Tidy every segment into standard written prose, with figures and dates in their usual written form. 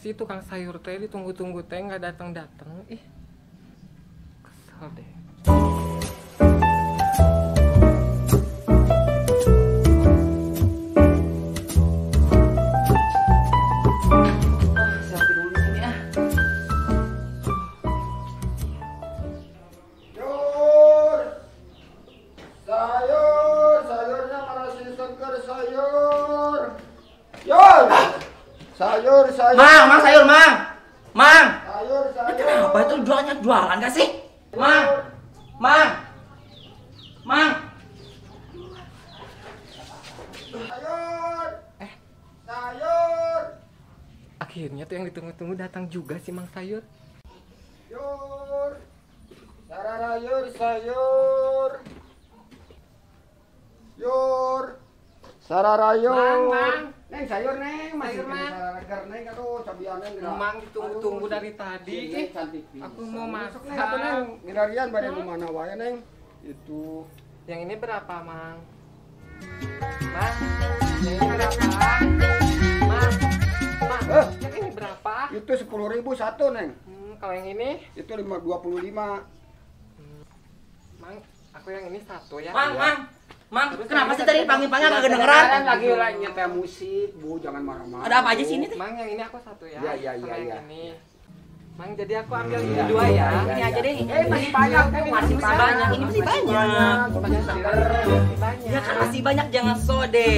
sih tukang sayur teh ditunggu-tunggu teh nggak datang-datang. Ih, kesel deh. Selfie dulu di sini ah. Sayurnya masih segar sayur. Yur, sayur. Mang, sayur, Mang. Mang. Sayur. Kenapa itu jualan gak sih? Mang. Sayur. Akhirnya tuh yang ditunggu-tunggu datang juga sih Mang Sayur. Yur. Sayur. Yur. Sararayur. Mang. Neng sayur neng, masih Sayur, Mang. sararager neng aduh cabian neng. Mang ditunggu-tunggu dari tadi. Ih, cantik. Aku mau masak. Neng atuh neng, ngidarian bade di mana wae neng. Itu Yang ini berapa, Mang? Mang, yang ini berapa? Mang, yang ini berapa? itu 10.000 satu neng. Kalau yang ini? Itu 25. Mang, aku yang ini satu ya. Mang, Terus kenapa yang sih ini tadi tadi panggil-panggil Bang? gak kedengeran? Kan lagi nyetel musik, Bu, jangan marah-marah. Ada apa aja sih ini teh? Mang, yang ini aku satu ya. Iya. Sama yang ini. Mang, jadi aku ambil Iya. ini dua ya. Ini aja deh. Masih banyak kan Masih banyak. Ini masih banyak. Banyak seger. Banyak. Ya kan masih banyak, jangan sode.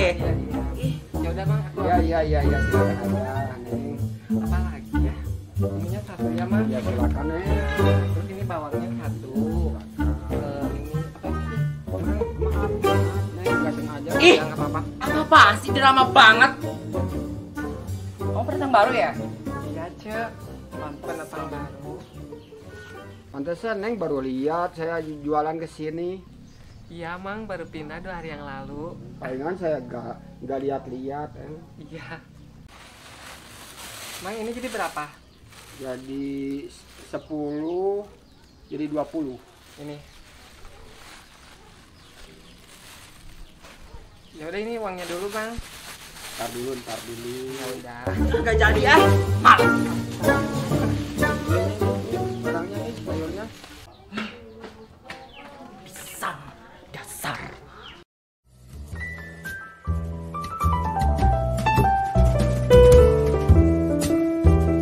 Ih, Ya udah, Mang, aku Iya, silakan aja, neng. apa lagi ya? Ininya satu ya, Mang. Ya silakan neng. Terus ini bawangnya satu. Ini apa sih? Maaf, neng nggak sengaja. Ih. Ya, nggak apa-apa. apaan sih drama banget? Kamu pendatang baru ya? Iya, Cek. Pendatang baru. Pantesan neng baru lihat saya jualan ke sini. Iya, Mang, baru pindah 2 hari yang lalu. Palingan saya nggak lihat-lihat, Iya. Mang, ini jadi berapa? Jadi 10, jadi 20. Ini. Ya udah, ini uangnya dulu, Bang. Ntar dulu. Ya udah. Gak jadi ah. Males. Barangnya nih, sayurnya. Pisang dasar.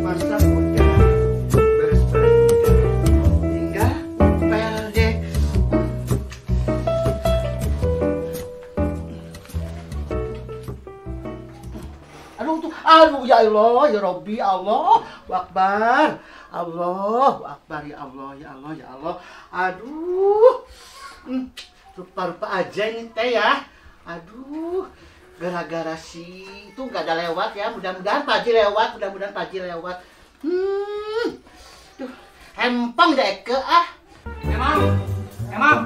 Masak udah, beres-beres udah, tinggal pel deh. Aduh ya Allah, ya Rabbi, Allah Akbar, Allah Akbar, ya Allah, ya Allah, ya Allah. Aduh, rupa-rupa aja ini teh ya. Aduh, gara-gara si itu nggak ada lewat ya. Mudah-mudahan Pak Haji lewat, Duh, hempong deh ke ah. Emang.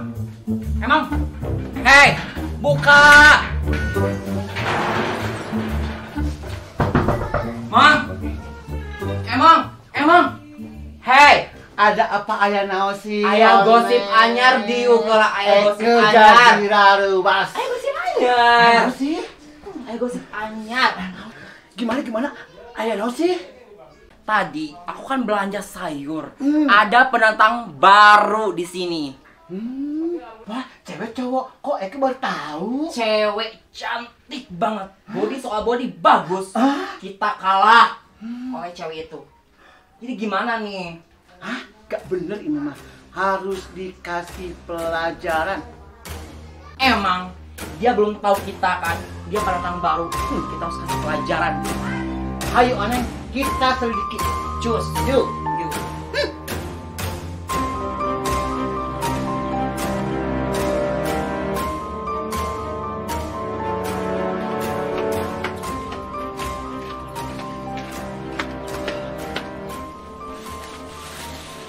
Hei, buka. Emang. Hei, Ada apa ayah naon sih? aya gosip anyar di ukeula aya gosip anyar. Bas. Aya gosip anyar. Naon sih? Aya gosip anyar. Gimana? Ayah naon sih? Tadi aku kan belanja sayur. Ada pendatang baru di sini. Wah, cewek cowok. Kok Eke baru tahu? Cewek cantik banget. Body soal body bagus. Kita kalah oleh cewek itu. Jadi gimana nih? Hah? Gak bener ini mah. Harus dikasih pelajaran. Emang dia belum tahu kita kan. Dia pendatang baru. Kita harus kasih pelajaran. Ayo aneh, kita selidiki. Cus, yuk.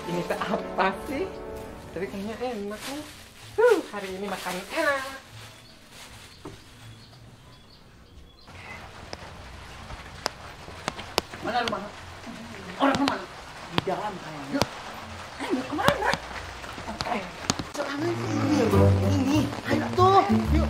Ini teh apa sih? Tapi kayaknya enak nih. Hari ini makan enak. Mana lu mana? Orang mana? Di dalam kayaknya. Mau kemana? Celana ini. Ayo tuh. Yuk.